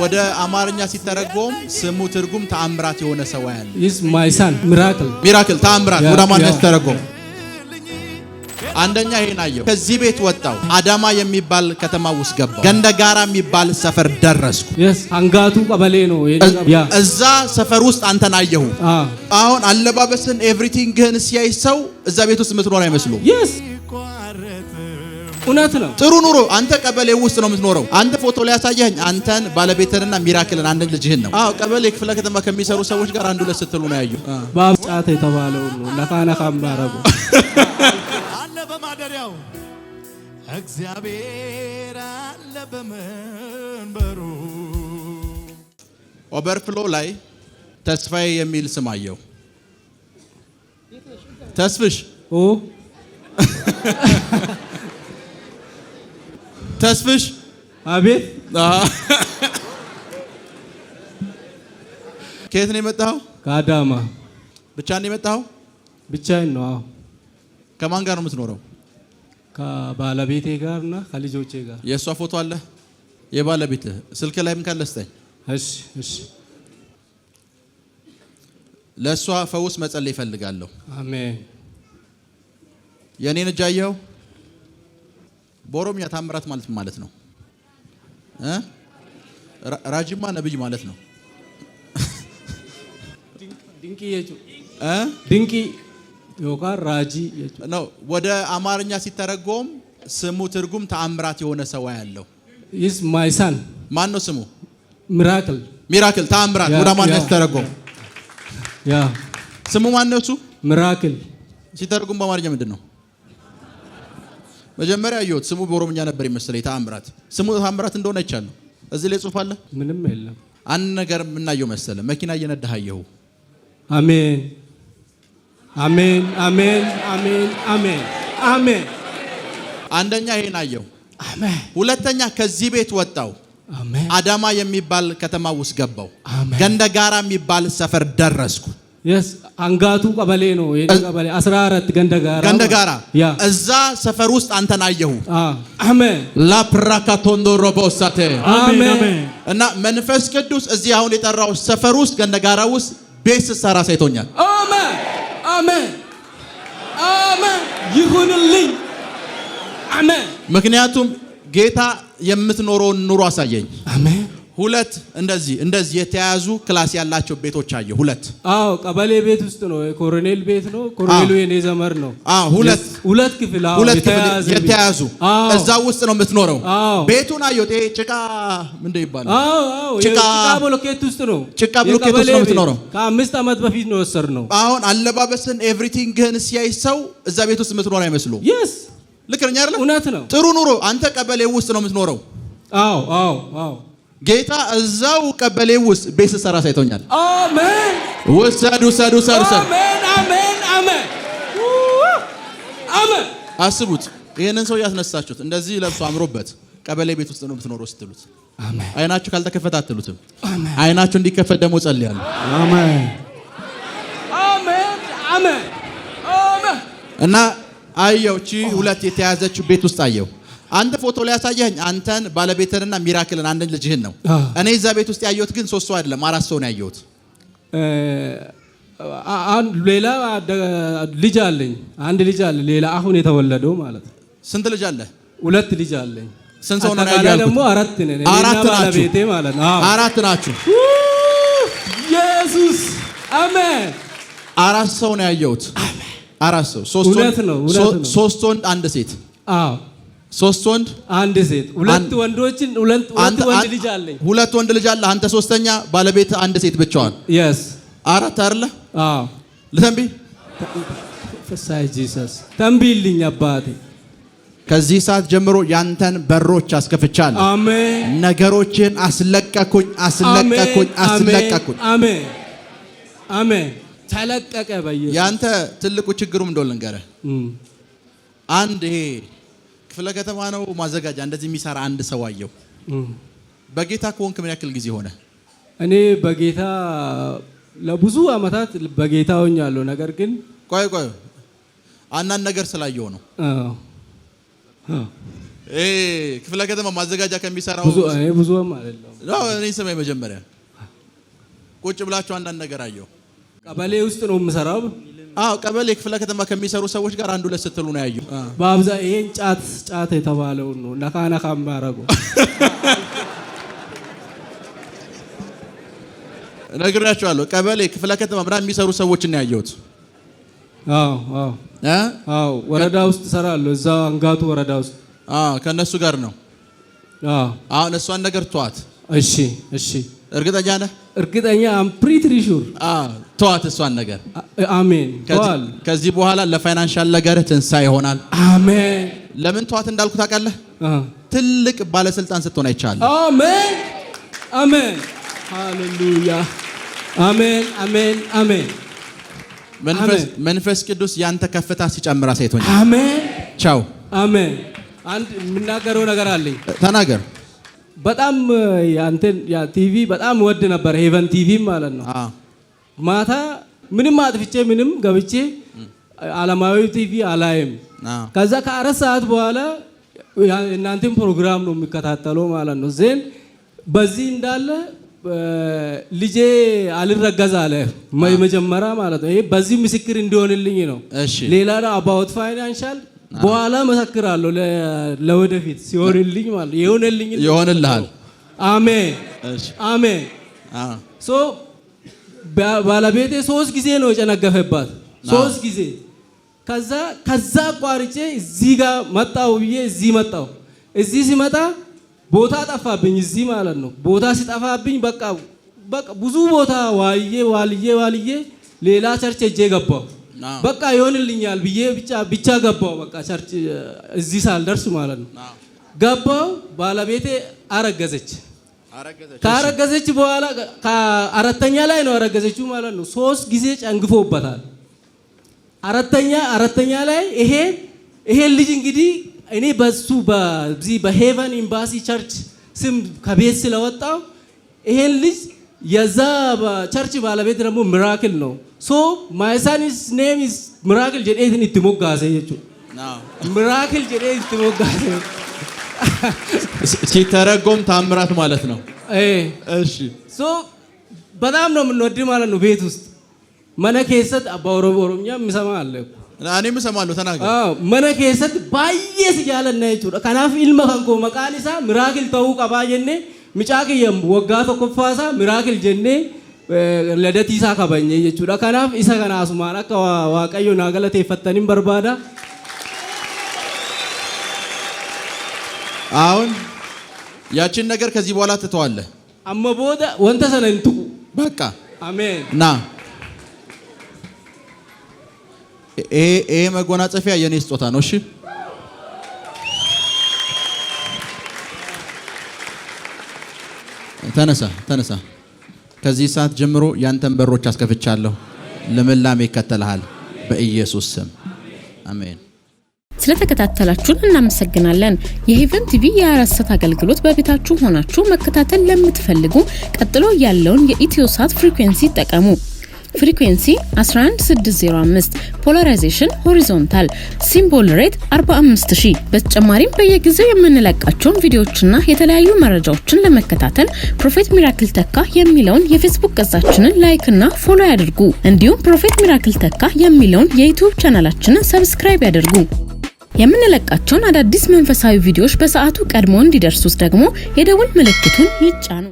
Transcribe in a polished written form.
ወደ አማርኛ ሲተረጎም ስሙ ትርጉም ተአምራት የሆነ ሰው ያለ is my son miracle ተአምራት ወደ አማርኛ ሲተረጎም አንደኛ ይሄን አየው። ከዚህ ቤት ወጣው አዳማ የሚባል ከተማ ውስጥ ገባው። ገንደጋራ የሚባል ሰፈር ደረስኩ። yes አንጋቱ ቀበሌ ነው። እዛ ሰፈር ውስጥ አንተን አየሁ። አሁን አለባበስን ኤቭሪቲንግህን ሲያይ ሰው እዛ ቤት ውስጥ የምትኖር አይመስሉም። yes እውነት ነው። ጥሩ ኑሮ አንተ ቀበሌ ውስጥ ነው የምትኖረው። አንተ ፎቶ ላይ ያሳየኝ አንተን ባለቤትንና ሚራክልን አንድ ልጅህን ነው። ቀበሌ ክፍለ ከተማ ከሚሰሩ ሰዎች ጋር አንዱ ለስትሉ ነው ያዩ። ባብጫት የተባለው ነው ለካናካም ባረጉ አለ በማደሪያው እግዚአብሔር አለ በመንበሩ። ኦቨርፍሎ ላይ ተስፋዬ የሚል ስም አየው። ተስፍሽ ተስፍሽ አቤት ከየት ነው የመጣኸው? ከአዳማ። ብቻ ነው የመጣኸው? ብቻዬን ነው። አዎ። ከማን ጋር ነው የምትኖረው? ከባለቤቴ ጋርና ከልጆቼ ጋር። የእሷ ፎቶ አለ? የባለቤትህ ስልክ ላይም ካለ ስጠኝ። እሺ እሺ። ለእሷ ፈውስ መጸለይ ይፈልጋለሁ። አሜን። የኔን እጅ አየኸው? በኦሮምኛ ታምራት ማለት ነው። ራጂማ ነብይ ማለት ነው። ድንቂ የጩ ድንቂ ዮካር ራጂ የጩ ነው። ወደ አማርኛ ሲተረጎም ስሙ ትርጉም ተአምራት የሆነ ሰው ያለው is my son ማን ነው ስሙ? miracle ተአምራት ወደ አማርኛ ሲተረጎም ያ ስሙ ማን ነው? እሱ miracle ሲተረጎም በአማርኛ ምንድነው? መጀመሪያ አየሁት ስሙ በኦሮምኛ ነበር ይመስለኝ። ተአምራት ስሙ ተአምራት እንደሆነ አይቻለሁ። እዚህ ላይ ጽሑፍ አለ? ምንም የለም። አንድ ነገር የምናየው መሰለ መኪና እየነዳህ አየሁ። አሜን አሜን አሜን አሜን አሜን አሜን። አንደኛ ይሄን አየሁ። አሜን። ሁለተኛ ከዚህ ቤት ወጣው። አሜን። አዳማ የሚባል ከተማ ውስጥ ገባው። ገንደጋራ የሚባል ሰፈር ደረስኩ። yes አንጋቱ ቀበሌ ነው። ቀበሌ 14 ገንደጋራ እዛ ሰፈር ውስጥ አንተን አየሁ። አሜን። ላፕራካቶንዶ ሮቦሳቴ አሜን። እና መንፈስ ቅዱስ እዚህ አሁን የጠራው ሰፈር ውስጥ ገንደጋራ ውስጥ ቤት ሰራ ሳይቶኛል። አሜን አሜን አሜን። ይሁንልኝ። አሜን። ምክንያቱም ጌታ የምትኖረውን ኑሮ አሳየኝ። አሜን። ሁለት እንደዚህ የተያዙ ክላስ ያላቸው ቤቶች አየ። ሁለት ቀበሌ ቤት ውስጥ ነው። ኮሎኔል ቤት ነው። ኮሎኔሉ የኔ ዘመር ነው። ሁለት ክፍል የተያዙ እዛ ውስጥ ነው የምትኖረው። ቤቱን አየሁት። ጭቃ ምንድን ይባላል? ጭቃ ብሎኬት ውስጥ ነው። ጭቃ ብሎኬት ውስጥ ነው የምትኖረው። ከ5 ዓመት በፊት ነው ወሰድነው። አሁን አለባበስን ኤቭሪቲንግህን ሲያይ ሰው እዛ ቤት ውስጥ የምትኖር አይመስሉም። yes ልክ ነኝ አይደል? እውነት ነው። ጥሩ ኑሮ አንተ ቀበሌ ውስጥ ነው የምትኖረው። አዎ ጌታ እዛው ቀበሌ ውስጥ ቤት ሰራ ሳይቶኛል። አሜን። ወሰዱ። አሜን አሜን አሜን አሜን። አስቡት፣ ይሄንን ሰው ያስነሳችሁት እንደዚህ ለብሶ አምሮበት ቀበሌ ቤት ውስጥ ነው የምትኖረው ስትሉት፣ አሜን። አይናችሁ ካልተከፈተ አትሉትም። አይናችሁ እንዲከፈት ደግሞ ጸልያለሁ። አሜን አሜን አሜን አሜን። እና አየውቺ ሁለት የተያዘችው ቤት ውስጥ አየው። አንተ ፎቶ ላይ ያሳየኝ አንተን ባለቤትንና ሚራክልን አንድ ልጅህን ነው። እኔ እዛ ቤት ውስጥ ያየሁት ግን 3 ሰው አይደለም 4 ሰው ነው ያየሁት። ሌላ ልጅ አለኝ። አንድ ልጅ አለ ሌላ አሁን የተወለደው ማለት ነው። ስንት ልጅ አለ? 2 ልጅ አለኝ። ስንት ሰው ነው ያየሁት? ደግሞ 4 ነን። ባለቤቴ ማለት ነው። 4 ናችሁ። ኢየሱስ አሜን። 4 ሰው ነው ያየሁት። 4 ሰው 3 ወንድ 1 ሴት። 3 ወንድ 1 ሴት። 2 ወንዶችን 2 ወንድ ልጅ አለኝ። 2 ወንድ ልጅ አለ። አንተ ሶስተኛ ባለቤት 1 ሴት ብቻዋን። yes 4 አይደለ? ለተንቢ ፈሳይ ጂሰስ ተንቢልኝ አባቴ። ከዚህ ሰዓት ጀምሮ ያንተን በሮች አስከፍቻለሁ። አሜን። ነገሮችን አስለቀኩኝ። አሜን አሜን። ተለቀቀ በኢየሱስ። ያንተ ትልቁ ችግሩም እንደው ልንገርህ። አንድ ይሄ ክፍለ ከተማ ነው ማዘጋጃ እንደዚህ የሚሰራ አንድ ሰው አየው። በጌታ ከሆንክ ምን ያክል ጊዜ ሆነ? እኔ በጌታ ለብዙ አመታት በጌታ ሆኛለሁ። ነገር ግን ቆይ አንዳንድ ነገር ስላየው ነው። ክፍለ ከተማ ማዘጋጃ ከሚሰራው ብዙም አይደለም ነው። እኔ ሰማይ መጀመሪያ ቁጭ ብላችሁ አንዳንድ ነገር አየሁ። ቀበሌ ውስጥ ነው የምሰራው። ቀበሌ ክፍለ ከተማ ከሚሰሩ ሰዎች ጋር አንዱ ለስትሉ ነው ያየሁ። በአብዛኛው ይሄን ጫት የተባለው ነው ነካነካ ማረገው ነግራችኋለሁ። ቀበሌ ክፍለ ከተማ ምናምን የሚሰሩ ሰዎች ነው ያየሁት። ወረዳ ውስጥ እሰራለሁ። እዛ አንጋቱ ወረዳ ውስጥ ከነሱ ጋር ነው። አሁን እሷን ነገር ተዋት። እሺ እርግጠኛ ነህ? እርግጠኛ I'm pretty sure ተዋት እሷን ነገር። አሜን። ከዚህ በኋላ ለፋይናንሻል ነገር ትንሳኤ ይሆናል። አሜን። ለምን ተዋት እንዳልኩ ታውቃለህ? ትልቅ ባለስልጣን ስትሆን አይቻለሁ። አሜን። ሃሌሉያ። አሜን። መንፈስ ቅዱስ ያንተ ከፍታ ሲጨምራ ሴቶኛ። አሜን። ቻው። አሜን። አንድ የምናገረው ነገር አለኝ። ተናገር። በጣም ያንተን ያ ቲቪ በጣም ወድ ነበር። ሄቨን ቲቪ ማለት ነው። ማታ ምንም አጥፍቼ ምንም ገብቼ ዓለማዊ ቲቪ አላይም። ከዛ ከ4 ሰዓት በኋላ እናንተን ፕሮግራም ነው የሚከታተለው ማለት ነው። ዜን በዚህ እንዳለ ልጄ አልረገዝ አለ መጀመሪያ ማለት ነው። ይሄ በዚህ ምስክር እንዲሆንልኝ ነው። ሌላ አባውት ፋይናንሻል በኋላ መሰክራለሁ ለወደፊት ሲሆንልኝ ማለት ይሆንልሃል። አሜን። ባለቤቴ 3 ጊዜ ነው የጨነገፈባት 3 ጊዜ። ከዛ አቋርጬ እዚህ ጋር መጣሁ ብዬ እዚህ መጣሁ። እዚህ ሲመጣ ቦታ ጠፋብኝ እዚህ ማለት ነው። ቦታ ሲጠፋብኝ በቃ ብዙ ቦታ ዋልዬ ሌላ ቸርች ሄጄ ገባሁ። በቃ ይሆንልኛል ብዬ ብቻ ገባሁ። በቃ ቸርች እዚህ ሳልደርስ ማለት ነው ገባሁ። ባለቤቴ አረገዘች። ካረገዘች በኋላ ከአራተኛ ላይ ነው አረገዘችው ማለት ነው። 3 ጊዜ ጨንግፎበታል። አራተኛ ላይ ይሄ ልጅ እንግዲህ እኔ በሱ በዚህ በሄቨን ኤምባሲ ቸርች ስም ከቤት ስለወጣው ይሄን ልጅ የዛ ቸርች ባለቤት ደግሞ ሚራክል ነው። ሶ ማይ ሰን ኢዝ ኔም ኢዝ ሚራክል ጀዴትን ኢትሞጋሰ ይቹ ሚራክል ጀዴት ኢትሞጋሰ ሲተረጎም ታምራት ማለት ነው። እሺ ሶ በጣም ነው የምንወድ ማለት ነው። ቤት ውስጥ መነ ከሰት በኦሮምኛ የሚሰማ አለ እኮ እኔም እሰማለሁ። ተናገር። መነ ከሰት ባየስ ያለና ይቹ ከናፍ ኢልማ ካንኮ መቃኒሳ ሚራክል ተው ቀባየኔ ሚጫቅየም ወጋቶ ኮፋሳ ሚራክል ጀኔ ለደቲሳ ከበኘ ይቹ ከናፍ ኢሳ ከናሱማን አካ ዋቀዮ ናገለቴ ፈተኒም በርባዳ አሁን ያችን ነገር ከዚህ በኋላ ትተዋለህ። አመቦዳ ወንተ ሰነንቱ በቃ አሜን ና መጎናጸፊያ የኔ ስጦታ ነው። እሺ ተነሳ። ከዚህ ሰዓት ጀምሮ ያንተን በሮች አስከፍቻለሁ። ለመላም ይከተልሃል በኢየሱስ ስም አሜን። ስለተከታተላችሁን እናመሰግናለን። የሄቨን ቲቪ የ24 አገልግሎት በቤታችሁ ሆናችሁ መከታተል ለምትፈልጉ ቀጥሎ ያለውን የኢትዮሳት ፍሪኩዌንሲ ተጠቀሙ። ፍሪኩዌንሲ 11605 ፖላራይዜሽን ሆሪዞንታል ሲምቦል ሬት 45000። በተጨማሪም በየጊዜው የምንለቃቸውን ቪዲዮዎችና የተለያዩ መረጃዎችን ለመከታተል ፕሮፌት ሚራክል ተካ የሚለውን የፌስቡክ ገጻችንን ላይክ እና ፎሎ ያድርጉ። እንዲሁም ፕሮፌት ሚራክል ተካ የሚለውን የዩቲዩብ ቻናላችንን ሰብስክራይብ ያድርጉ። የምንለቃቸውን አዳዲስ መንፈሳዊ ቪዲዮዎች በሰዓቱ ቀድሞ እንዲደርሱት ደግሞ የደውል ምልክቱን ይጫኑ።